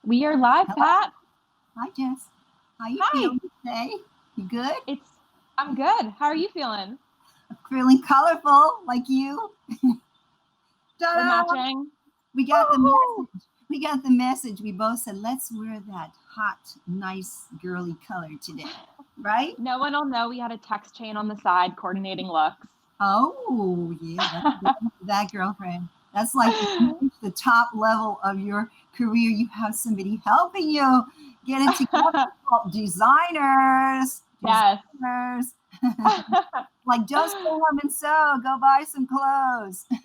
We are live, Hello. Pat. Hi, Jess. How you Hi. feeling today? You good? I'm good. How are you feeling? Feeling colorful like you? We're Ta-da! matching. We got the Woohoo! message. We got the message. We both said, let's wear that hot, nice, girly color today. Right? No one will know we had a text chain on the side coordinating looks. Oh, yeah. That girlfriend. That's like the top level of your career. You have somebody helping you get it together. Designers. Yes. Designers. Like, don't stay home and sew. Go buy some clothes. Get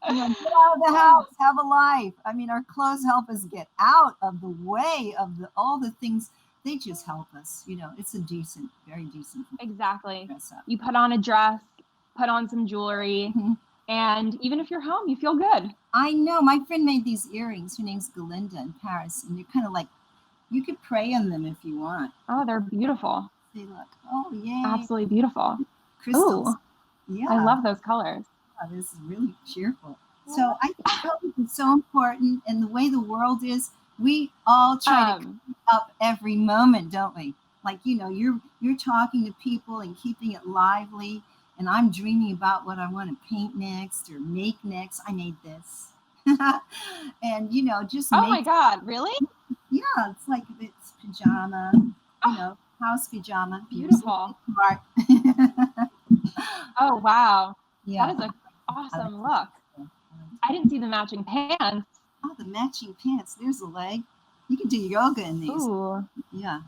out of the house. Have a life. I mean, our clothes help us get out of the way of all the things. They just help us. It's a decent, very decent. Exactly. Dress up. You put on a dress, put on some jewelry, and even if you're home, you feel good. I know. My friend made these earrings. Her name's Galinda in Paris, and they're kind of like, you could pray on them if you want. Oh, they're beautiful. They look, oh, yay. Absolutely beautiful. Crystals. Ooh, yeah. I love those colors. Oh, this is really cheerful. So I think it's so important, and the way the world is, we all try to keep up every moment, don't we? Like, you're talking to people and keeping it lively, and I'm dreaming about what I want to paint next or make next. I made this. And just oh my God, really? Yeah, it's like it's pajama, house pajama. Beautiful. Oh wow. Yeah. That is an awesome look. I didn't see the matching pants. Oh, the matching pants. There's a leg. You can do yoga in these. Ooh. Yeah.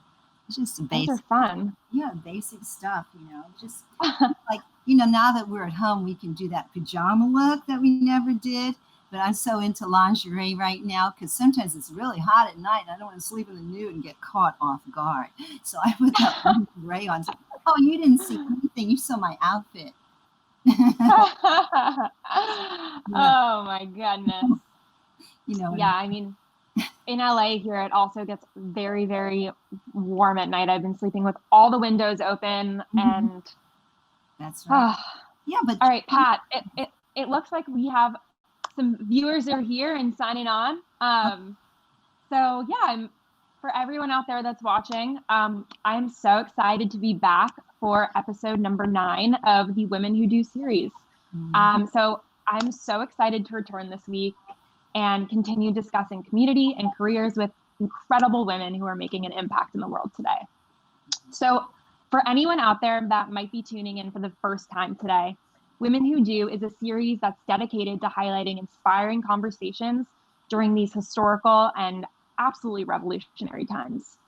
It's just a basic. Those are fun. Yeah, basic stuff, just like, now that we're at home, we can do that pajama look that we never did. But I'm so into lingerie right now because sometimes it's really hot at night. And I don't want to sleep in the nude and get caught off guard. So I put that lingerie on. Oh, you didn't see anything. You saw my outfit. Oh my goodness. Yeah, I mean, in LA here, it also gets very, very warm at night. I've been sleeping with all the windows open and that's right. Yeah, but all right, Pat, it looks like we have some viewers are here and signing on. So yeah, for everyone out there that's watching, I'm so excited to be back for episode number 9 of the Women Who Do series. So I'm so excited to return this week and continue discussing community and careers with incredible women who are making an impact in the world today. So for anyone out there that might be tuning in for the first time today, Women Who Do is a series that's dedicated to highlighting inspiring conversations during these historical and absolutely revolutionary times.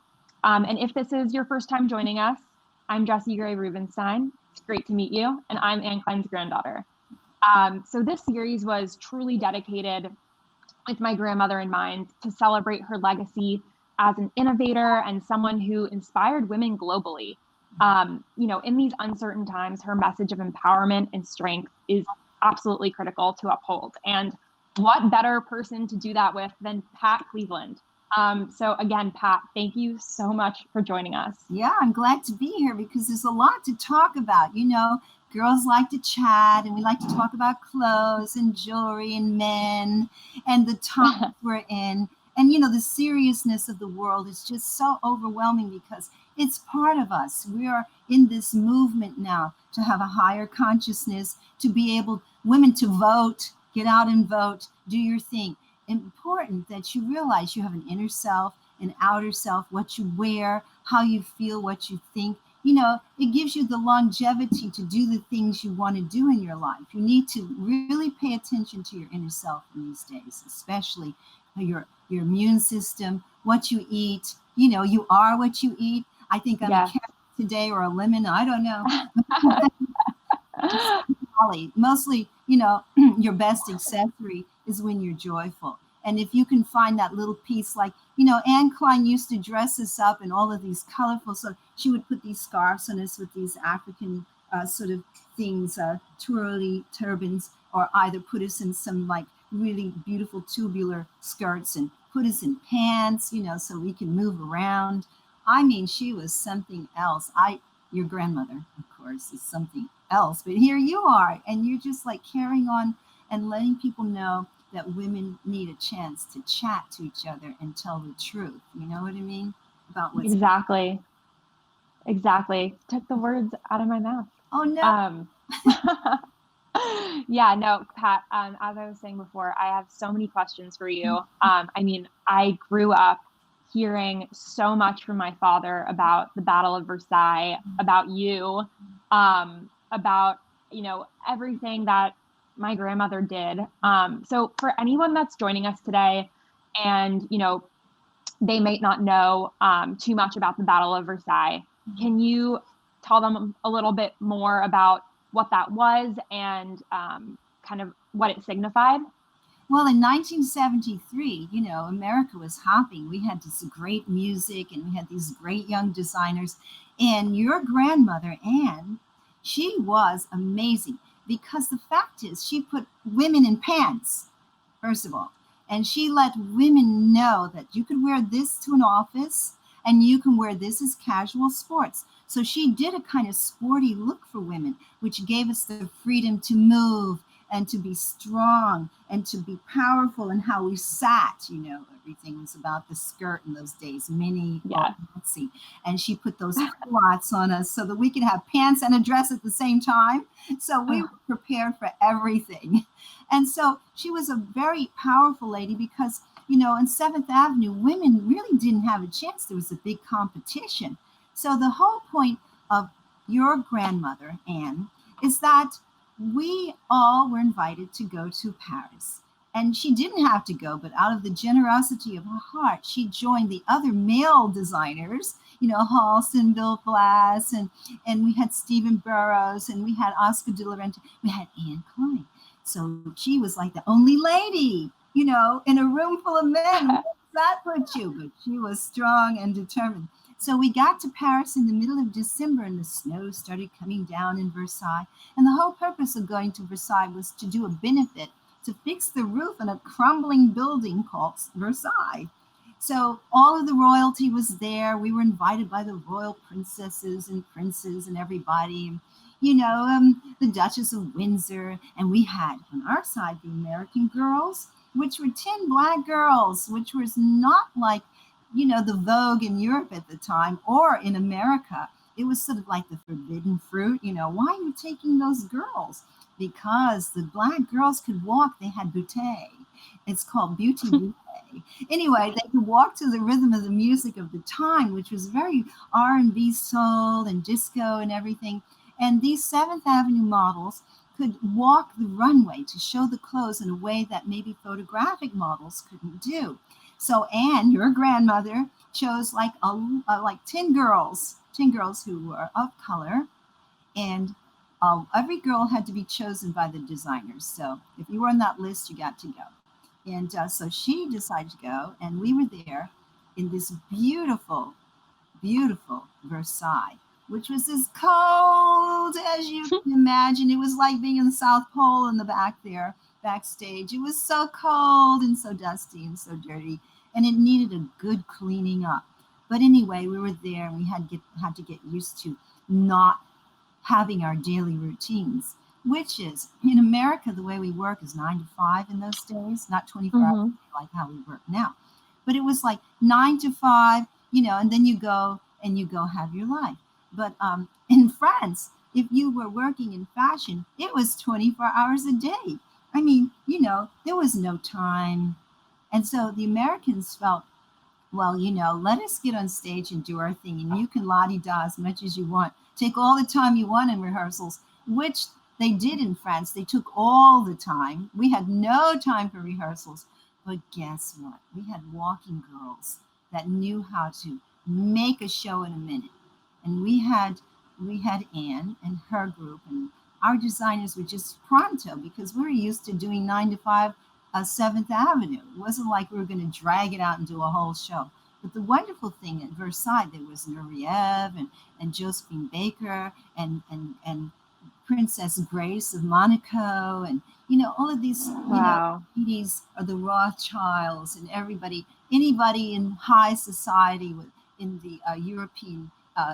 And if this is your first time joining us, I'm Jessie Gray Rubenstein. It's great to meet you. And I'm Anne Klein's granddaughter. So this series was truly dedicated with my grandmother in mind to celebrate her legacy as an innovator and someone who inspired women globally. In these uncertain times, her message of empowerment and strength is absolutely critical to uphold. And what better person to do that with than Pat Cleveland? So again, Pat, thank you so much for joining us. Yeah, I'm glad to be here because there's a lot to talk about. Girls like to chat and we like to talk about clothes and jewelry and men and the times we're in. And, the seriousness of the world is just so overwhelming because it's part of us. We are in this movement now to have a higher consciousness, to be able, women to vote, get out and vote, do your thing. Important that you realize you have an inner self, an outer self, what you wear, how you feel, what you think. It gives you the longevity to do the things you want to do in your life. You need to really pay attention to your inner self in these days, especially your immune system, what you eat. You are what you eat. I think I'm a carrot today or a lemon. I don't know. Mostly, your best accessory is when you're joyful. And if you can find that little piece, like, Anne Klein used to dress us up in all of these colorful, so she would put these scarves on us with these African sort of things, twirly turbans, or either put us in some like really beautiful tubular skirts and put us in pants, so we can move around. I mean, she was something else. Your grandmother, of course, is something else, but here you are, and you're just like carrying on and letting people know that women need a chance to chat to each other and tell the truth. You know what I mean? About what's Exactly. Took the words out of my mouth. Oh no. Yeah, no, Pat, as I was saying before, I have so many questions for you. I mean, I grew up hearing so much from my father about the Battle of Versailles, about you, about, everything that my grandmother did. So for anyone that's joining us today and, they may not know too much about the Battle of Versailles, can you tell them a little bit more about what that was and kind of what it signified? Well, in 1973, America was hopping. We had this great music and we had these great young designers. And your grandmother, Anne, she was amazing because the fact is she put women in pants, first of all. And she let women know that you could wear this to an office and you can wear this as casual sports. So she did a kind of sporty look for women, which gave us the freedom to move and to be strong and to be powerful in how we sat. Everything was about the skirt in those days, mini, fancy. And she put those culottes on us so that we could have pants and a dress at the same time. So we were prepared for everything. And so she was a very powerful lady because, in 7th Avenue, women really didn't have a chance. There was a big competition. So the whole point of your grandmother, Anne, is that we all were invited to go to Paris. And she didn't have to go, but out of the generosity of her heart, she joined the other male designers, Halston, Bill Blass, and we had Stephen Burroughs, and we had Oscar de la Renta, we had Anne Klein. So she was like the only lady, in a room full of men. Where does that put you? But she was strong and determined. So we got to Paris in the middle of December and the snow started coming down in Versailles. And the whole purpose of going to Versailles was to do a benefit to fix the roof in a crumbling building called Versailles. So all of the royalty was there. We were invited by the royal princesses and princes and everybody. The Duchess of Windsor. And we had on our side the American girls, which were 10 Black girls, which was not like the Vogue in Europe at the time or in America. It was sort of like the forbidden fruit. Why are you taking those girls? Because the Black girls could walk. They had beauté. It's called beauty beauté. Anyway, they could walk to the rhythm of the music of the time, which was very R&B, soul, and disco and everything. And these 7th Avenue models could walk the runway to show the clothes in a way that maybe photographic models couldn't do. So Anne, your grandmother, chose like 10 girls who were of color, and every girl had to be chosen by the designers. So if you were on that list, you got to go. And so she decided to go, and we were there in this beautiful, beautiful Versailles, which was as cold as you can imagine. It was like being in the South Pole in the back there, backstage. It was so cold and so dusty and so dirty, and it needed a good cleaning up. But anyway, we were there, and we had to get used to not having our daily routines, which is, in America, the way we work is 9 to 5 in those days, not 24 hours like how we work now. But it was like 9 to 5, and then you go have your life. But in France, if you were working in fashion, it was 24 hours a day. I mean, there was no time. And so the Americans felt, well, let us get on stage and do our thing, and you can la-di-da as much as you want. Take all the time you want in rehearsals, which they did in France. They took all the time. We had no time for rehearsals. But guess what? We had walking girls that knew how to make a show in a minute. And we had Anne and her group, and our designers were just pronto because we were used to doing 9 to 5 7th Avenue. It wasn't like we were going to drag it out and do a whole show. But the wonderful thing at Versailles, there was Nureyev and Josephine Baker and Princess Grace of Monaco, and all of these ladies are the Rothschilds, and anybody in high society in the European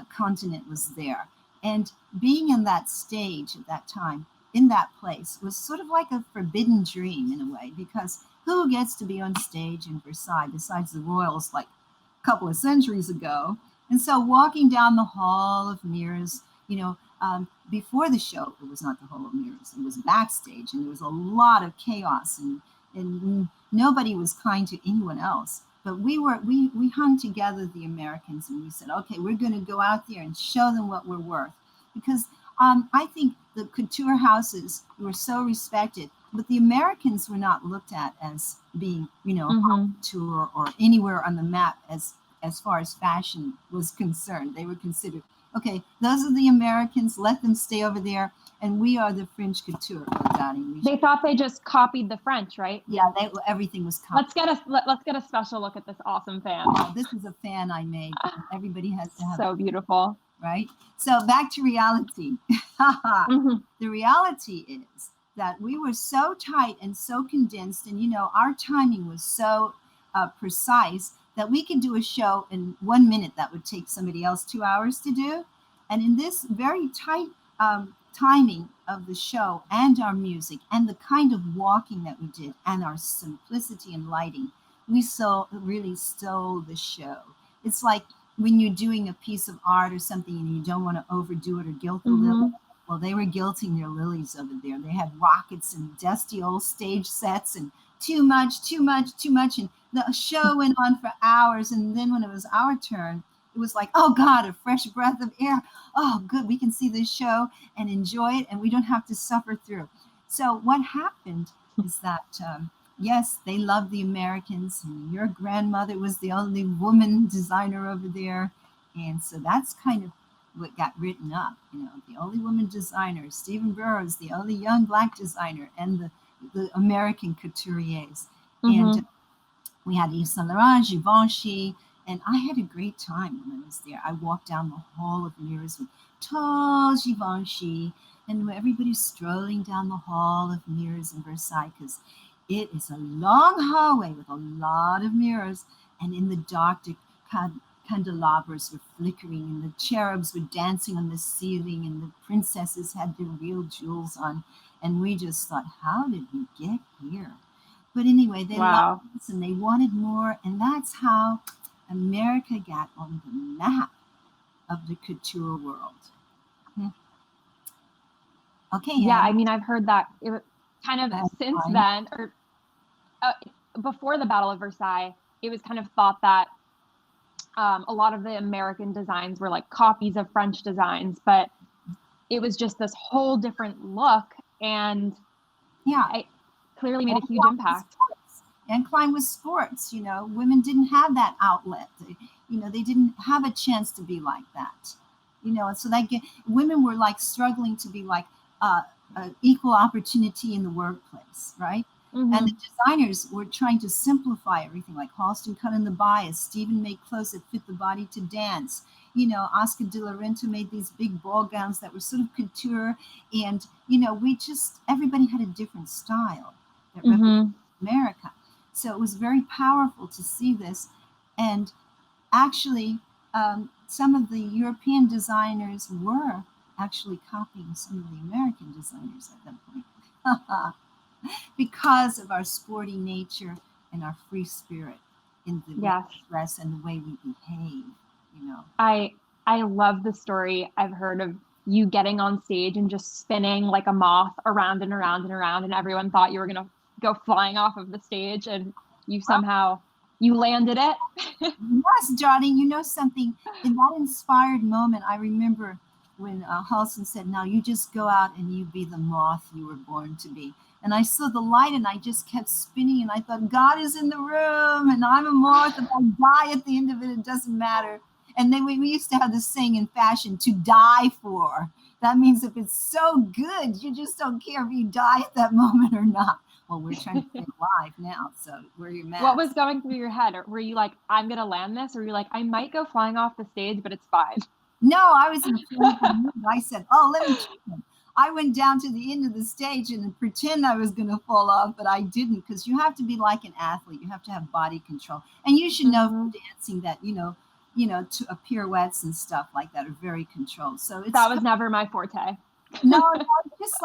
continent was there. And being in that stage at that time, in that place was sort of like a forbidden dream in a way, because who gets to be on stage in Versailles besides the royals like a couple of centuries ago? And so walking down the Hall of Mirrors, before the show, it was not the Hall of Mirrors, it was backstage, and there was a lot of chaos, and nobody was kind to anyone else. But we hung together, the Americans, and we said, okay, we're going to go out there and show them what we're worth. Because I think the couture houses were so respected, but the Americans were not looked at as being, couture or anywhere on the map as far as fashion was concerned. They were considered, okay, those are the Americans, let them stay over there, and we are the French couture. They thought they just copied the French, right? Yeah, everything was copied. Let's get a special look at this awesome fan. Oh, this is a fan I made. Everybody has to have so beautiful. Right? So back to reality. The reality is that we were so tight and so condensed, and our timing was so precise that we could do a show in 1 minute that would take somebody else 2 hours to do. And in this very tight timing of the show and our music and the kind of walking that we did and our simplicity and lighting, we really stole the show. It's like when you're doing a piece of art or something and you don't want to overdo it or gilt the lily. Well, they were gilting their lilies over there. They had rockets and dusty old stage sets and too much. And the show went on for hours. And then when it was our turn, it was like, oh God, a fresh breath of air. Oh, good. We can see this show and enjoy it, and we don't have to suffer through. So what happened is that, yes, they loved the Americans, and your grandmother was the only woman designer over there. And so that's kind of what got written up, the only woman designer, Stephen Burrows, the only young Black designer, and the American couturiers. And we had Yves Saint Laurent, Givenchy, and I had a great time when I was there. I walked down the Hall of Mirrors with tall Givenchy, and everybody's strolling down the Hall of Mirrors in Versailles, because it is a long hallway with a lot of mirrors, and in the dark, the candelabras were flickering, and the cherubs were dancing on the ceiling, and the princesses had their real jewels on, and we just thought, how did we get here? But anyway, they loved us, and they wanted more, and that's how America got on the map of the couture world. Okay. Yeah, I mean, I've heard that it was kind of since then, or before the Battle of Versailles, it was kind of thought that a lot of the American designs were like copies of French designs, but it was just this whole different look, and it clearly made a huge impact. And climb was sports, women didn't have that outlet. They didn't have a chance to be like that, and so women were like struggling to be like equal opportunity in the workplace, right? And the designers were trying to simplify everything, like Halston cut in the bias, Stephen made clothes that fit the body to dance. Oscar de la Renta made these big ball gowns that were sort of couture, and everybody had a different style that represented America. So it was very powerful to see this. And actually, some of the European designers were actually copying some of the American designers at that point because of our sporty nature and our free spirit in the way we dress and the way we behave, I love the story I've heard of you getting on stage and just spinning like a moth around and around and around, and everyone thought you were going to go flying off of the stage, and you somehow you landed it. Yes, Johnny, something in that inspired moment. I remember when Halston said, now you just go out and you be the moth you were born to be. And I saw the light, and I just kept spinning, and I thought, God is in the room, and I'm a moth, and I die at the end of it, it doesn't matter. And then we used to have this saying in fashion, to die for. That means if it's so good, you just don't care if you die at that moment or not. Well, we're trying to stay alive now, so wear your mask. What was going through your head? Or were you like, I'm going to land this? Or were you like, I might go flying off the stage, but it's fine? No, I was in a mood. I said, let me check them. I went down to the end of the stage and pretend I was going to fall off, but I didn't, because you have to be like an athlete. You have to have body control. And you should know from dancing that, to pirouettes and stuff like that are very controlled. So that was never my forte. No, no, it's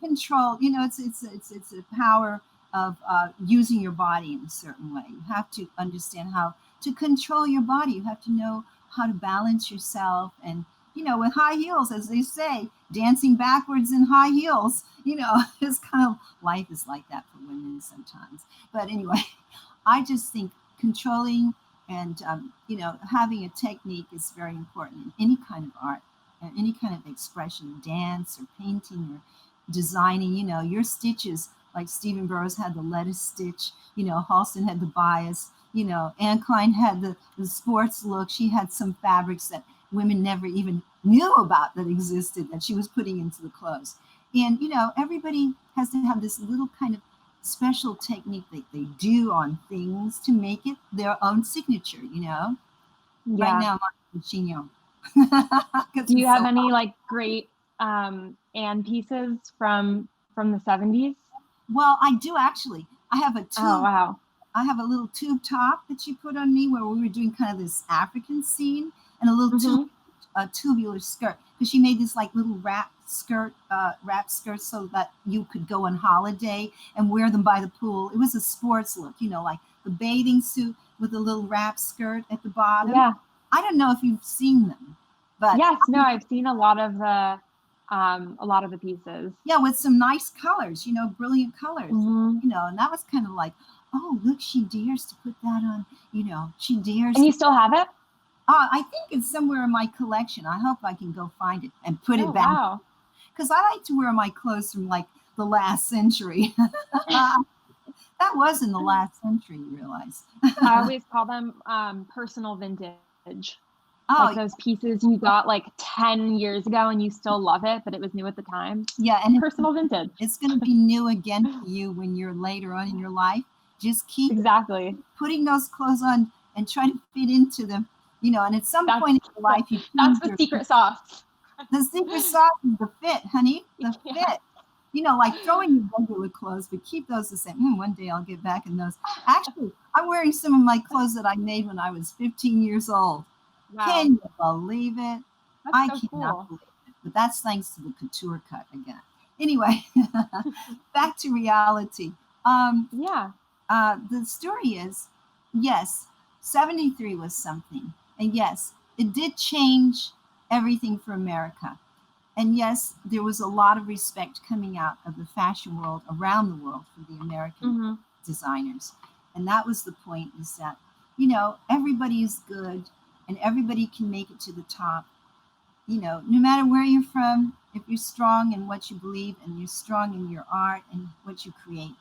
control. It's a power of using your body in a certain way. You have to understand how to control your body. You have to know how to balance yourself, and with high heels, as they say, dancing backwards in high heels. It's kind of life is like that for women sometimes. But anyway, I just think controlling and having a technique is very important in any kind of art, any kind of expression, dance or painting or designing. Your stitches, like Stephen Burrows had the lettuce stitch, Halston had the bias, Anne Klein had the sports look. She had some fabrics that women never even knew about that existed, that she was putting into the clothes. And everybody has to have this little kind of special technique that they do on things to make it their own signature. Yeah. Right now, I'm chignon. Do you have any like great Anne pieces from the 70s? Well, I do actually. I have a tube. Oh, wow. I have a little tube top that she put on me where we were doing kind of this African scene, and a little tubular skirt, because she made this like little wrap skirt so that you could go on holiday and wear them by the pool. It was a sports look, like the bathing suit with a little wrap skirt at the bottom. Yeah. I don't know if you've seen them, but yes, no, I've seen a lot of the pieces. Yeah, with some nice colors, brilliant colors, Mm-hmm. and that was kind of like, oh, look, she dares to put that on, she dares. And you still have it? I think it's somewhere in my collection. I hope I can go find it and put it back. Wow. Because I like to wear my clothes from like the last century. That was in the last century, you realize. I always call them personal vintage. Oh, like those pieces you got like 10 years ago and you still love it, but it was new at the time. Yeah, and personal vintage. It's going to be new again for you when you're later on in your life. Just keep putting those clothes on and try to fit into them. And at some point in your life, that's the secret sauce. The secret sauce is the fit, honey. The fit. Like throwing your regular clothes, but keep those the same. One day I'll get back in those. Actually, I'm wearing some of my clothes that I made when I was 15 years old. Wow. Can you believe it? I cannot believe it. But that's thanks to the couture cut again. Anyway, back to reality. The story is, yes, 73 was something. And yes, it did change everything for America. And yes, there was a lot of respect coming out of the fashion world around the world for the American designers. And that was the point, is that, everybody is good and everybody can make it to the top. No matter where you're from, if you're strong in what you believe and you're strong in your art and what you create,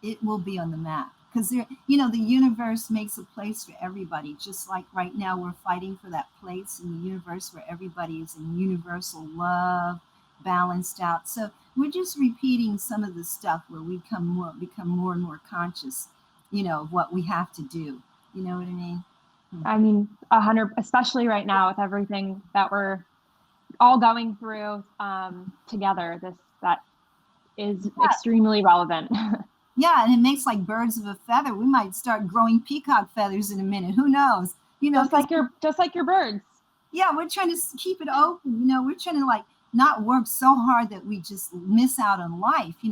it will be on the map. Because the universe makes a place for everybody. Just like right now, we're fighting for that place in the universe where everybody is in universal love, balanced out. So we're just repeating some of the stuff where we become more and more conscious, of what we have to do. You know what I mean? I mean, 100, especially right now with everything that we're all going through together. That is extremely relevant. Yeah, and it makes like birds of a feather. We might start growing peacock feathers in a minute. Who knows? Just like your birds. Yeah, we're trying to keep it open. We're trying to like not work so hard that we just miss out on life. We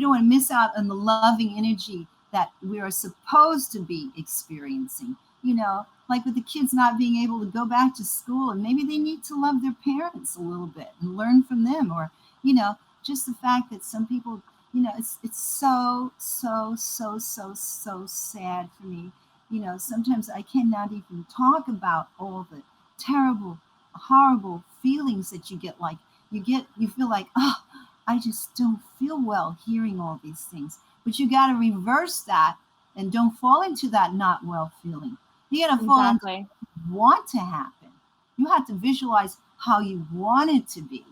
don't want to miss out on the loving energy that we are supposed to be experiencing. Like with the kids not being able to go back to school, and maybe they need to love their parents a little bit and learn from them, or just the fact that some people. It's so sad for me. Sometimes I cannot even talk about all the terrible, horrible feelings that you get. Like you feel like, oh, I just don't feel well hearing all these things. But you got to reverse that and don't fall into that not well feeling. You got to fall into what you want to happen. You have to visualize how you want it to be,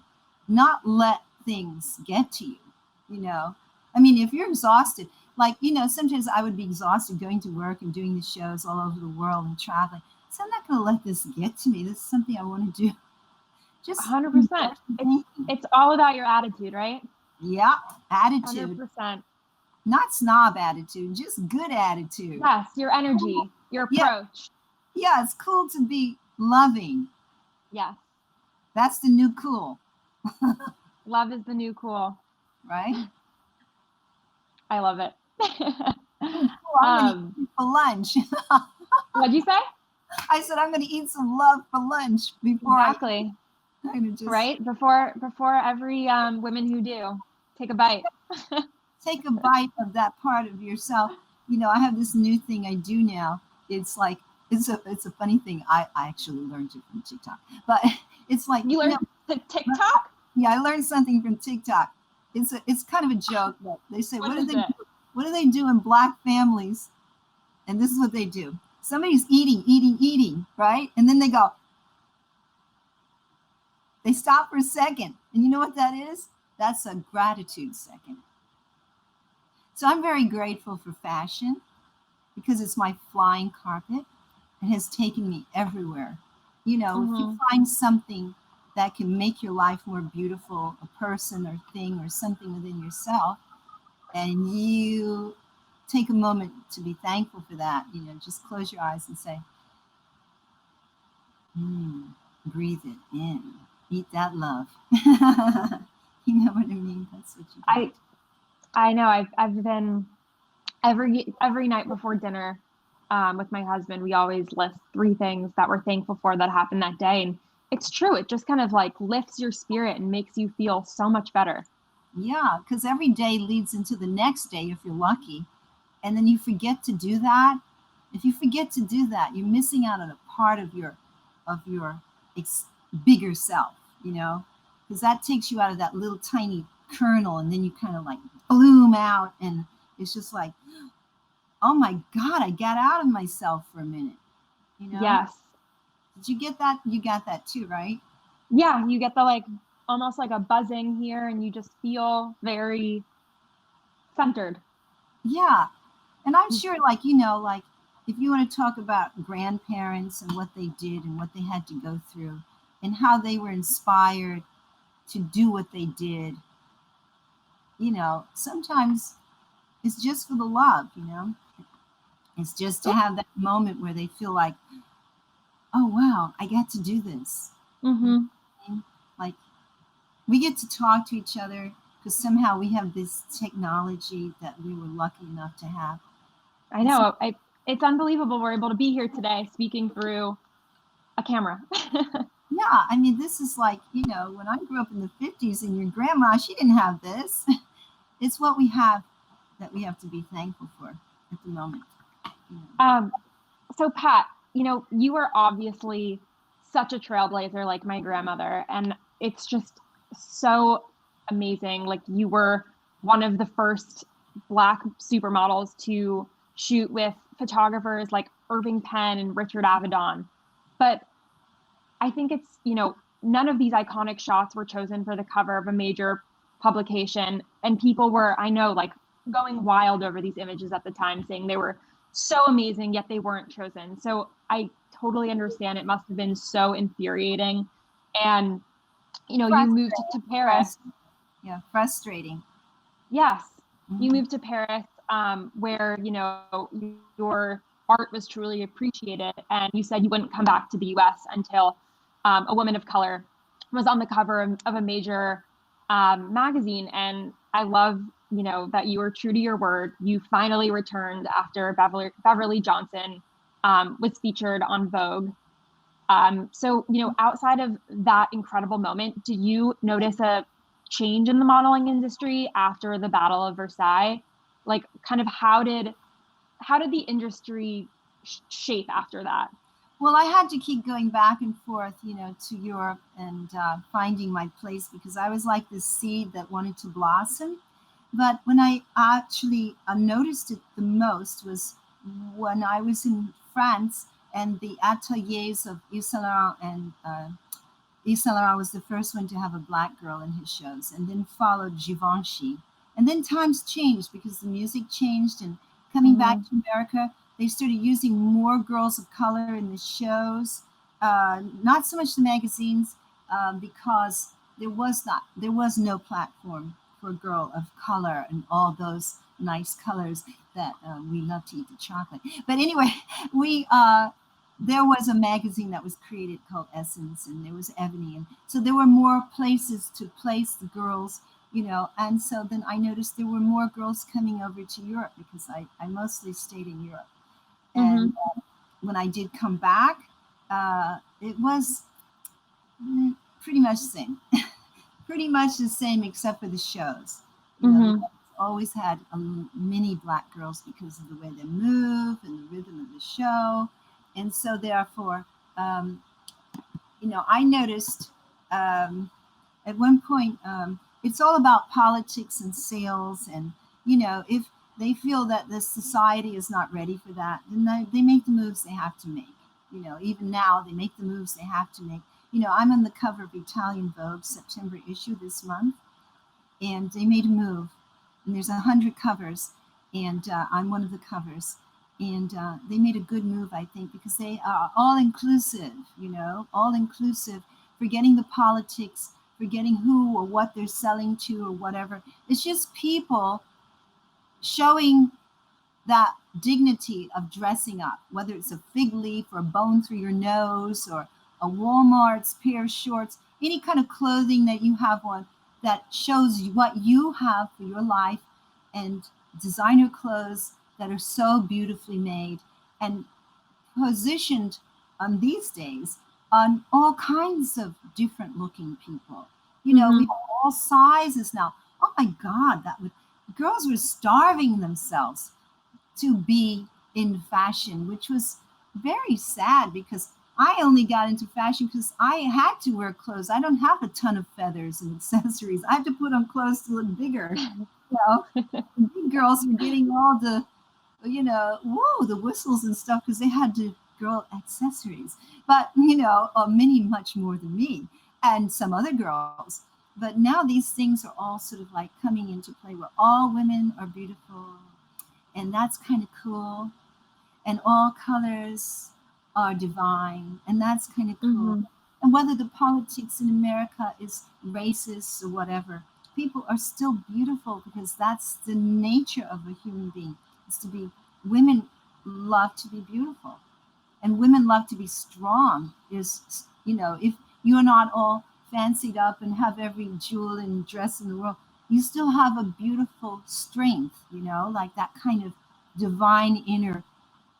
not let things get to you. I mean, if you're exhausted, like, sometimes I would be exhausted going to work and doing the shows all over the world and traveling. So I'm not going to let this get to me. This is something I want to do. Just 100%. It's all about your attitude, right? Yeah, attitude. 100%. Not snob attitude, just good attitude. Yes, your energy, your approach. Yeah, it's cool to be loving. Yes. That's the new cool. Love is the new cool. Right? I love it. Cool, I'm going to eat for lunch. What'd you say? I said I'm going to eat some love for lunch before Exactly. I'm going to just Right? Before every women who do, take a bite. take a bite of that part of yourself. You know, I have this new thing I do now. It's like it's a funny thing. I actually learned it from TikTok, but it's like You learned the TikTok? Yeah, I learned something from TikTok. It's kind of a joke, but they say What is it? What do they do in Black families? And this is what they do. Somebody's eating, right? And then they stop for a second. And you know what that is? That's a gratitude second. So I'm very grateful for fashion because it's my flying carpet. It has taken me everywhere. You know, if you find something that can make your life more beautiful, a person or thing or something within yourself, and you take a moment to be thankful for that, you know, just close your eyes and say, breathe it in, eat that love. You know what I mean? That's what you do. I know. I've been every night before dinner with my husband. We always list 3 things that we're thankful for that happened that day, and it's true. It just kind of like lifts your spirit and makes you feel so much better. Yeah, because every day leads into the next day if you're lucky, and then you forget to do that. If you forget to do that, you're missing out on a part of your bigger self, you know, because that takes you out of that little tiny kernel, and then you kind of like bloom out, and it's just like, oh my God, I got out of myself for a minute, you know? Yes. Did you get that? You got that too, right? Yeah, you get the like almost like a buzzing here, and you just feel very centered. Yeah. And I'm sure, like, you know, like if you want to talk about grandparents and what they did and what they had to go through and how they were inspired to do what they did, you know, sometimes it's just for the love, you know, it's just to have that moment where they feel like, oh, wow, I got to do this. Like we get to talk to each other because somehow we have this technology that we were lucky enough to have. I know. It's unbelievable we're able to be here today speaking through a camera. Yeah, I mean, this is like, you know, when I grew up in the 50s and your grandma, she didn't have this. It's what we have that we have to be thankful for at the moment. You know. So Pat, you know, you are obviously such a trailblazer like my grandmother, and it's just so amazing. Like you were one of the first Black supermodels to shoot with photographers like Irving Penn and Richard Avedon. But I think it's, you know, none of these iconic shots were chosen for the cover of a major publication. And people were, I know, like going wild over these images at the time, saying they were so amazing, yet they weren't chosen. So I totally understand. It must have been so infuriating. And, you know, you moved to Paris. Yeah, frustrating. Yes. You moved to Paris, where, you know, your art was truly appreciated. And you said you wouldn't come back to the US until a woman of color was on the cover of a major magazine. And I love, you know, that you were true to your word. You finally returned after Beverly Johnson was featured on Vogue. So, you know, outside of that incredible moment, did you notice a change in the modeling industry after the Battle of Versailles? Like, kind of how did the industry shape after that? Well, I had to keep going back and forth, you know, to Europe and finding my place because I was like this seed that wanted to blossom. But when I actually noticed it the most was when I was in France and the ateliers of Yves Saint Laurent, and Yves Saint Laurent was the first one to have a Black girl in his shows, and then followed Givenchy. And then times changed because the music changed, and coming back to America, they started using more girls of color in the shows, not so much the magazines, because there was no platform for a girl of color and all those nice colors that we love to eat the chocolate. But anyway, there was a magazine that was created called Essence, and there was Ebony, and so there were more places to place the girls, and so then I noticed there were more girls coming over to Europe because I mostly stayed in Europe. And when I did come back, it was pretty much the same. Pretty much the same except for the shows. We always had many black girls because of the way they move and the rhythm of the show. And so therefore, I noticed at one point, it's all about politics and sales. And, if they feel that the society is not ready for that, then they make the moves they have to make. Even now they make the moves they have to make. I'm on the cover of Italian Vogue September issue this month, and they made a move. And there's 100 covers, and I'm one of the covers. And they made a good move, I think, because they are all inclusive, all inclusive, forgetting the politics, forgetting who or what they're selling to or whatever. It's just people showing that dignity of dressing up, whether it's a fig leaf or a bone through your nose or a Walmart's pair of shorts, any kind of clothing that you have on that shows what you have for your life, and designer clothes that are so beautifully made and positioned on these days on all kinds of different looking people. We have all sizes now. Oh my God, girls were starving themselves to be in fashion, which was very sad because I only got into fashion because I had to wear clothes. I don't have a ton of feathers and accessories. I have to put on clothes to look bigger. Big girls were getting all the, the whistles and stuff because they had to girl accessories. But, many much more than me and some other girls. But now these things are all sort of like coming into play where all women are beautiful. And that's kind of cool. And all colors are divine, and that's kind of cool. And whether the politics in America is racist or whatever, people are still beautiful because that's the nature of a human being. It's to be, women love to be beautiful, and women love to be strong. If you're not all fancied up and have every jewel and dress in the world, you still have a beautiful strength, like that kind of divine inner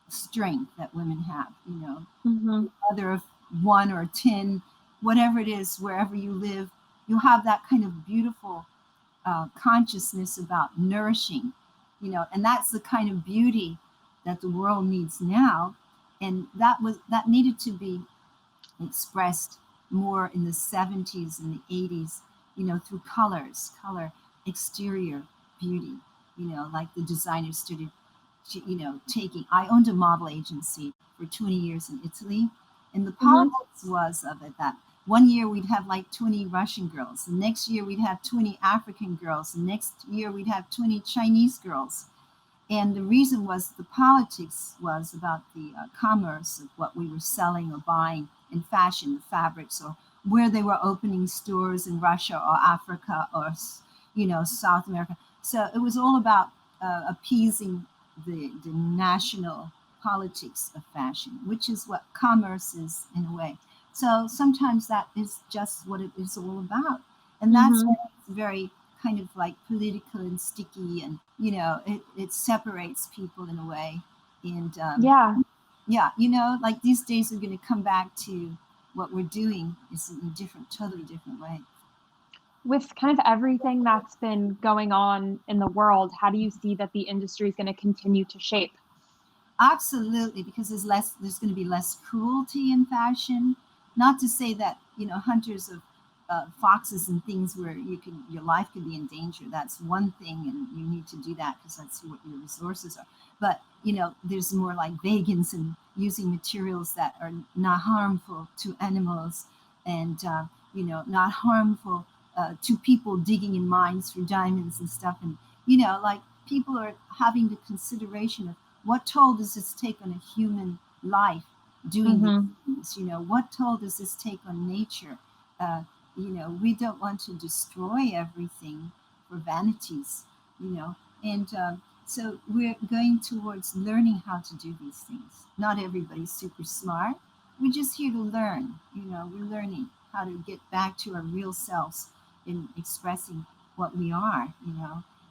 strength that women have, whether of 1 or 10, whatever it is, wherever you live, you have that kind of beautiful consciousness about nourishing, and that's the kind of beauty that the world needs now. And that needed to be expressed more in the 70s and the 80s, through color, exterior beauty, like the designers started I owned a model agency for 20 years in Italy, and the politics was of it that one year we'd have like 20 Russian girls, the next year we'd have 20 African girls, the next year we'd have 20 Chinese girls. And the reason was the politics was about the commerce of what we were selling or buying in fashion, the fabrics, or where they were opening stores in Russia or Africa or, South America. So it was all about appeasing the national politics of fashion, which is what commerce is in a way. So sometimes that is just what it is all about. And that's why it's very kind of like political and sticky, and, it separates people in a way. And like these days we're going to come back to what we're doing is in a totally different way. With kind of everything that's been going on in the world, how do you see that the industry is going to continue to shape? Absolutely, because there's going to be less cruelty in fashion. Not to say that, hunters of foxes and things where your life could be in danger. That's one thing, and you need to do that because that's what your resources are. But, there's more like vegans and using materials that are not harmful to animals and, not harmful to people digging in mines for diamonds and stuff. And, like people are having the consideration of what toll does this take on a human life doing these things? What toll does this take on nature? We don't want to destroy everything for vanities, and So we're going towards learning how to do these things. Not everybody's super smart. We're just here to learn. We're learning how to get back to our real selves in expressing what we are.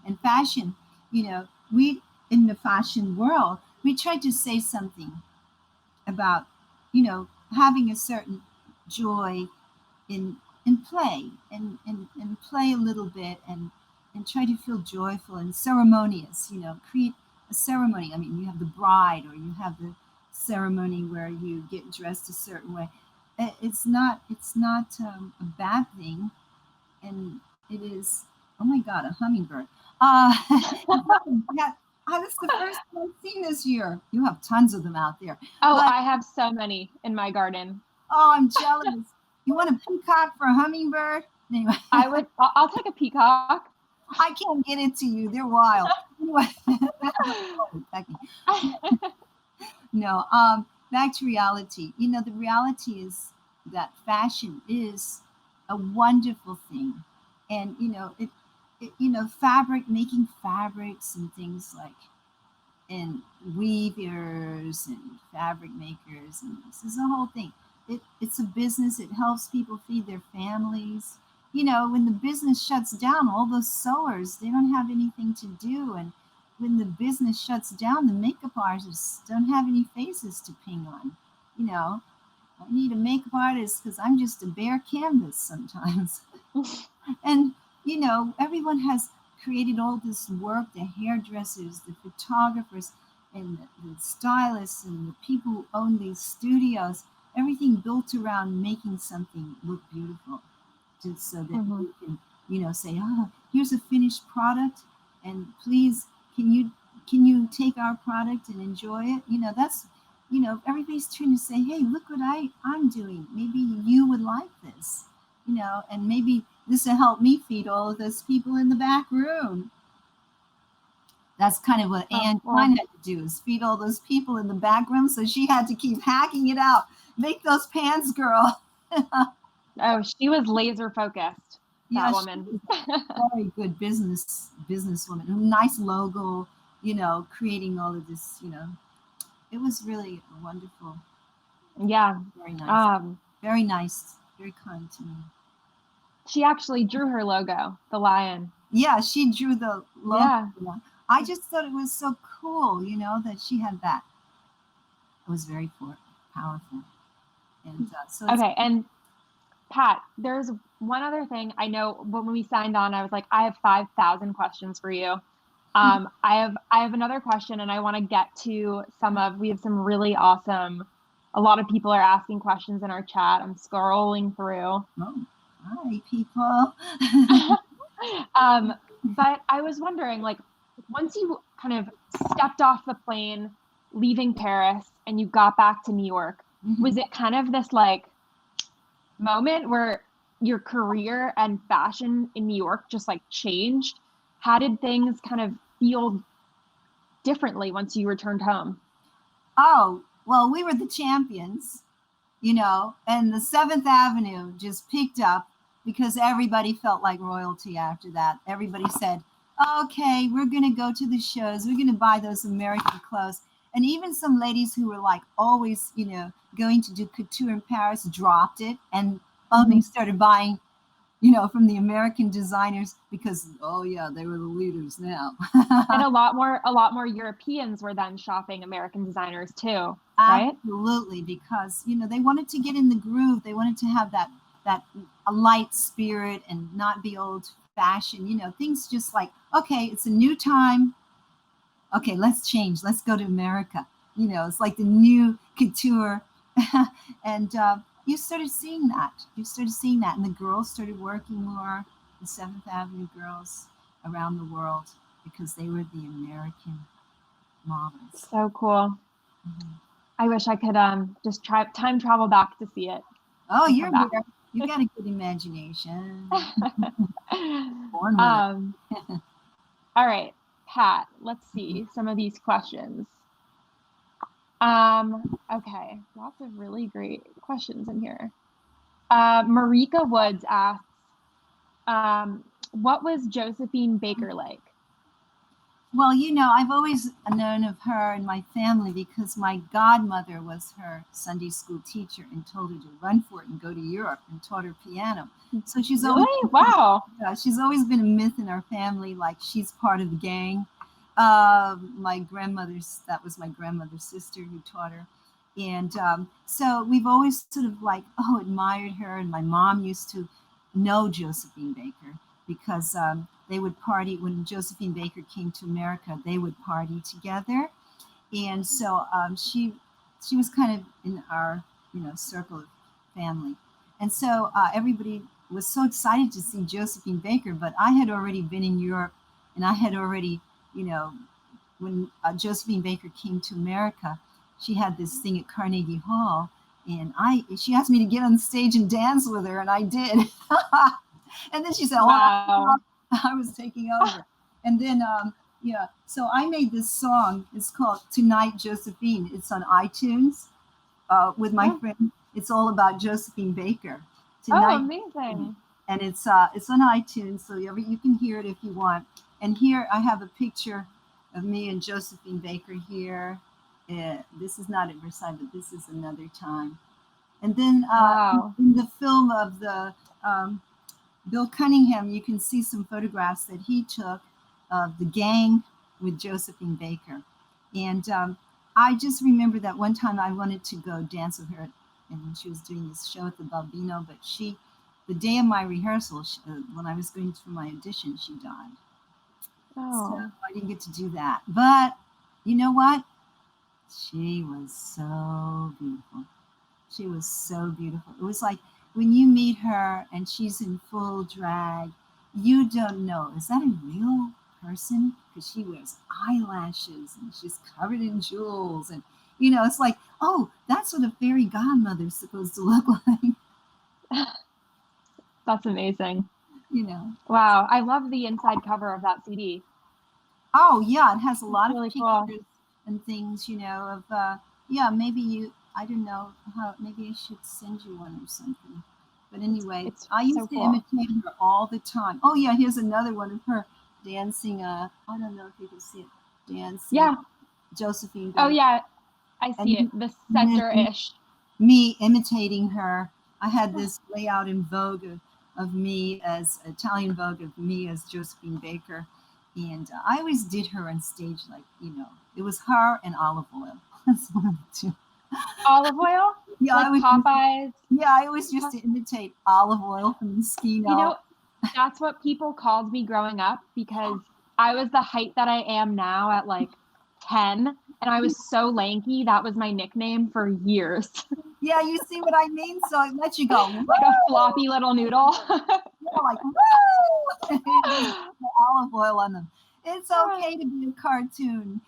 And fashion, we in the fashion world, we try to say something about, having a certain joy in play and play a little bit and try to feel joyful and ceremonious, create a ceremony. I mean, you have the bride or you have the ceremony where you get dressed a certain way. It's not a bad thing. And it is, oh my God, a hummingbird. Yeah, that's the first one I've seen this year. You have tons of them out there. Oh, But, I have so many in my garden. oh, I'm jealous. You want a peacock for a hummingbird? Anyway, I'll take a peacock. I can't get it to you. They're wild. Anyway, Becky. No, back to reality. The reality is that fashion is a wonderful thing. And, making fabrics and things like, and weavers and fabric makers, and this is a whole thing. It's a business. It helps people feed their families. When the business shuts down, all those sewers, they don't have anything to do. And when the business shuts down, the makeup artists don't have any faces to ping on. I need a makeup artist because I'm just a bare canvas sometimes. And, everyone has created all this work, the hairdressers, the photographers, and the stylists, and the people who own these studios, everything built around making something look beautiful, just so that you can, say, oh, here's a finished product, and please, can you take our product and enjoy it? That's, everybody's trying to say, hey, look what I'm doing. Maybe you would like this, and maybe this will help me feed all of those people in the back room. That's kind of what Anne Klein had to do, is feed all those people in the back room. So she had to keep hacking it out. Make those pants, girl. Oh, she was laser focused. That woman. Very good businesswoman. Nice logo, creating all of this, It was really wonderful. Yeah. Very nice. Very nice. Very kind to me. She actually drew her logo, the lion. Yeah, she drew the logo. Yeah. I just thought it was so cool, that she had that. It was very powerful. And okay, and Pat, there's one other thing. I know when we signed on, I was like, I have 5,000 questions for you. I have another question, and I want to get to we have some really awesome, a lot of people are asking questions in our chat. I'm scrolling through. Oh, hi, people. But I was wondering, like, once you kind of stepped off the plane, leaving Paris, and you got back to New York, was it kind of this like moment where your career and fashion in New York just like changed? How did things kind of feel differently once you returned home? Oh, well, we were the champions, and the 7th Avenue just picked up because everybody felt like royalty after that. Everybody said, okay, we're going to go to the shows. We're going to buy those American clothes. And even some ladies who were like always, going to do couture in Paris dropped it and only started buying, from the American designers because, oh yeah, they were the leaders now. And a lot more Europeans were then shopping American designers too, right? Absolutely, because, they wanted to get in the groove. They wanted to have that a light spirit and not be old fashioned, things just like, okay, it's a new time. Okay, let's change. Let's go to America. It's like the new couture. And you started seeing that. And the girls started working more, the 7th Avenue girls around the world, because they were the American models. So cool. I wish I could just time travel back to see it. Oh, you're there. You got a good imagination. Born with it. All right, Pat, let's see some of these questions. Okay, lots of really great questions in here. Marika Woods asks, what was Josephine Baker like? Well, I've always known of her and my family because my godmother was her Sunday school teacher and told her to run for it and go to Europe and taught her piano. So Really? Wow. she's always been a myth in our family, like she's part of the gang. That was my grandmother's sister who taught her. And so we've always sort of like, admired her. And my mom used to know Josephine Baker because they would party when Josephine Baker came to America. They would party together, and so she was kind of in our circle of family, and so everybody was so excited to see Josephine Baker. But I had already been in Europe, and I had already you know when Josephine Baker came to America, she had this thing at Carnegie Hall, and she asked me to get on stage and dance with her, and I did. And then she said, Wow. I was taking over. And then, so I made this song. It's called Tonight, Josephine. It's on iTunes with my friend. It's all about Josephine Baker. Tonight, amazing. And it's on iTunes, so you can hear it if you want. And here I have a picture of me and Josephine Baker here. This is not at Versailles, but this is another time. And then in the film of the Bill Cunningham, you can see some photographs that he took of the gang with Josephine Baker. And I just remember that one time I wanted to go dance with her, and she was doing this show at the Balbino, but the day of my rehearsal, when I was going through my audition, she died. So I didn't get to do that. But you know what? She was so beautiful. She was so beautiful. It was like when you meet her and she's in full drag, you don't know, is that a real person? Because she wears eyelashes and she's covered in jewels. And, it's like, that's what a fairy godmother's supposed to look like. That's amazing. Wow. I love the inside cover of that CD. Oh, yeah. It has a lot of pictures and things, of, maybe I don't know how, maybe I should send you one or something. But anyway, I used to imitate her all the time. Oh, yeah, here's another one of her dancing. I don't know if you can see it. Dancing. Yeah. Josephine. Oh, yeah, I see it. The center-ish. Me imitating her. I had this layout in Vogue of me as Italian Vogue of me as Josephine Baker. And I always did her on stage, like, it was her and olive oil. That's one of the two. Olive oil? Yeah, like Popeyes? I always used to imitate olive oil from the ski. That's what people called me growing up because I was the height that I am now at like 10, and I was so lanky. That was my nickname for years. Yeah, you see what I mean? So it lets you go. Like a floppy little noodle. Like, woo! Olive oil on them. It's okay to be a cartoon,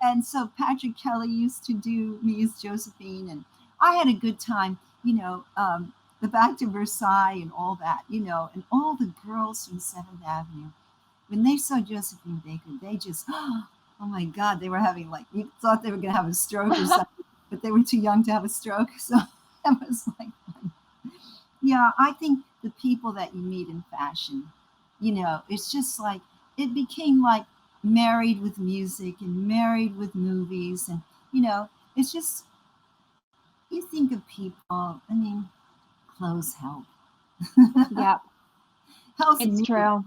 and so Patrick Kelly used to do me as Josephine, and I had a good time, the Back to Versailles and all that, and all the girls from 7th Avenue, when they saw Josephine Baker, they just, oh my God, they were having you thought they were going to have a stroke or something, but they were too young to have a stroke, so it was like, yeah, I think the people that you meet in fashion, it's just like, it became like married with music and married with movies. And, it's just, you think of people, clothes help. Yeah. It's true.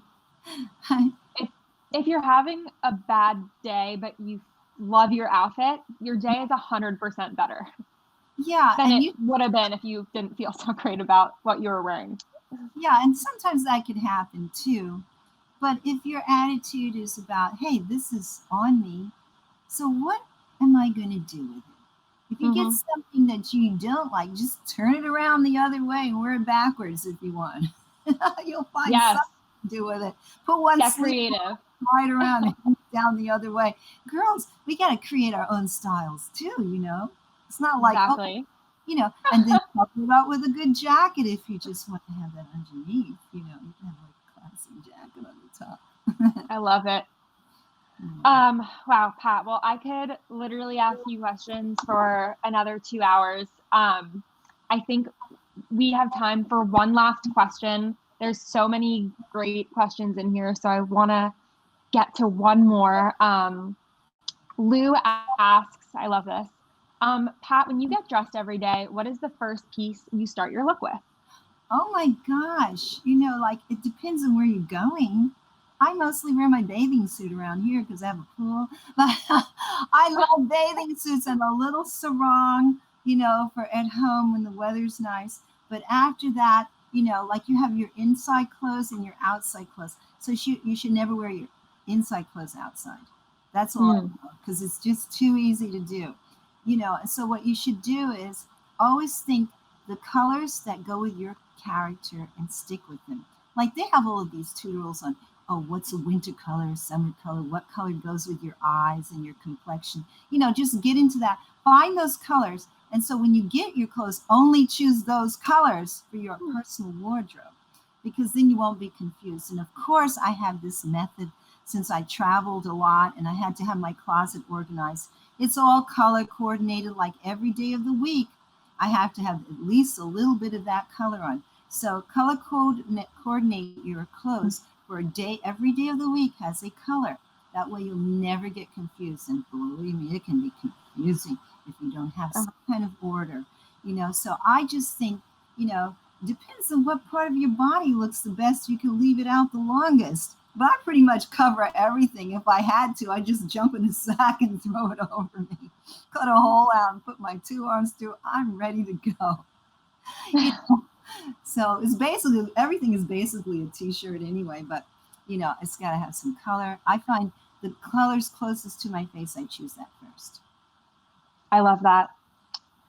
If you're having a bad day, but you love your outfit, your day is 100% better. Yeah. Than it would have been if you didn't feel so great about what you were wearing. Yeah. And sometimes that could happen too. But if your attitude is about, hey, this is on me, so what am I going to do with it? If you get something that you don't like, just turn it around the other way and wear it backwards if you want. You'll find something to do with it. Put one sleeve right around and down the other way. Girls, we got to create our own styles too, It's not like, and then top it out with a good jacket if you just want to have that underneath, you can have a classy jacket on the top. I love it. Wow, Pat. Well, I could literally ask you questions for another 2 hours. I think we have time for one last question. There's so many great questions in here, so I want to get to one more. Lou asks, I love this. Pat, when you get dressed every day, what is the first piece you start your look with? Oh my gosh. Like it depends on where you're going. I mostly wear my bathing suit around here because I have a pool. But I love bathing suits and a little sarong, for at home when the weather's nice. But after that, like you have your inside clothes and your outside clothes. So you should never wear your inside clothes outside. That's all I know, because it's just too easy to do. And so what you should do is always think the colors that go with your character and stick with them. Like they have all of these tutorials on, what's a winter color, summer color, what color goes with your eyes and your complexion. Just get into that. Find those colors. And so when you get your clothes, only choose those colors for your personal wardrobe, because then you won't be confused. And of course, I have this method since I traveled a lot and I had to have my closet organized. It's all color coordinated, like every day of the week. I have to have at least a little bit of that color on. So color coordinate your clothes for a day. Every day of the week has a color. That way you'll never get confused. And believe me, it can be confusing if you don't have some kind of order. So I just think, depends on what part of your body looks the best. You can leave it out the longest. But I pretty much cover everything. If I had to, I'd just jump in a sack and throw it over me. Cut a hole out and put my 2 arms through. I'm ready to go. So it's basically, everything is basically a t-shirt anyway, but it's got to have some color. I find the colors closest to my face, I choose that first. I love that.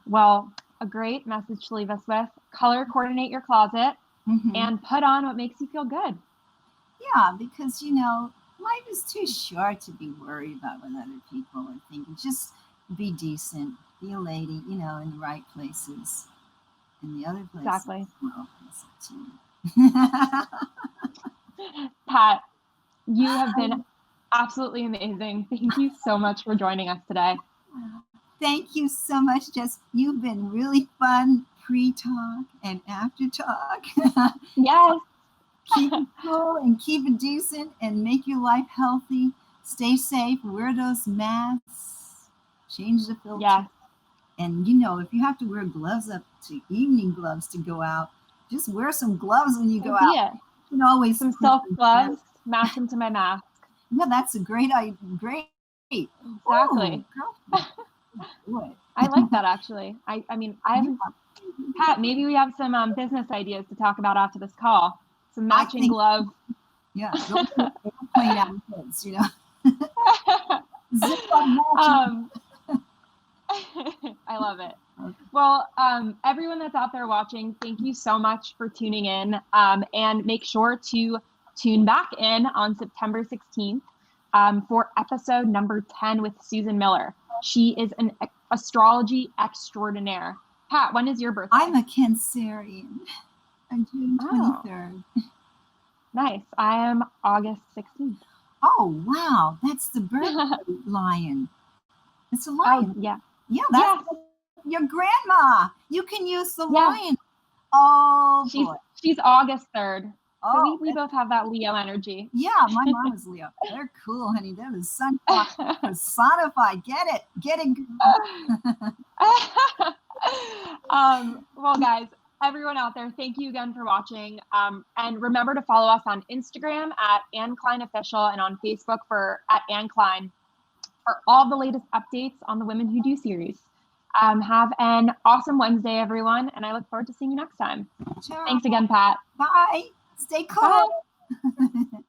Well, a great message to leave us with. Color coordinate your closet and put on what makes you feel good. Yeah, because, life is too short to be worried about what other people are thinking. Just be decent, be a lady, in the right places. In the other places, exactly. Well, it's up to you. Pat, you have been absolutely amazing. Thank you so much for joining us today. Thank you so much, Jess. You've been really fun pre-talk and after talk. Yes. Keep it cool and keep it decent and make your life healthy. Stay safe. Wear those masks. Change the filter. Yeah. And, if you have to wear gloves up to evening gloves to go out, just wear some gloves when you go out. You can always some silk gloves, match them to my mask. Yeah, that's a great idea. Great. Exactly. Boy. I like that, actually. I mean, I haven't. Pat, maybe we have some business ideas to talk about after this call. Some matching gloves. Yeah, those airplane outfits, Zip up matching. I love it. Okay. Well, everyone that's out there watching, thank you so much for tuning in. And make sure to tune back in on September 16th for episode number 10 with Susan Miller. She is an astrology extraordinaire. Pat, when is your birthday? I'm a Cancerian. I'm June 23rd. Nice. I am August 16th. Oh, wow. That's the birthday lion. It's a lion. Oh, yeah. Yeah, that's your grandma. You can use the lion. Oh, boy. She's August 3rd. So we both have that Leo energy. Yeah, my mom is Leo. They're cool, honey. They're the personified. Get it. Well, guys, everyone out there, thank you again for watching. And remember to follow us on Instagram at Anne Klein Official and on Facebook at Anne Klein for all the latest updates on the Women Who Do series. Have an awesome Wednesday, everyone, and I look forward to seeing you next time. Ciao. Thanks again, Pat. Bye. Stay cool. Bye.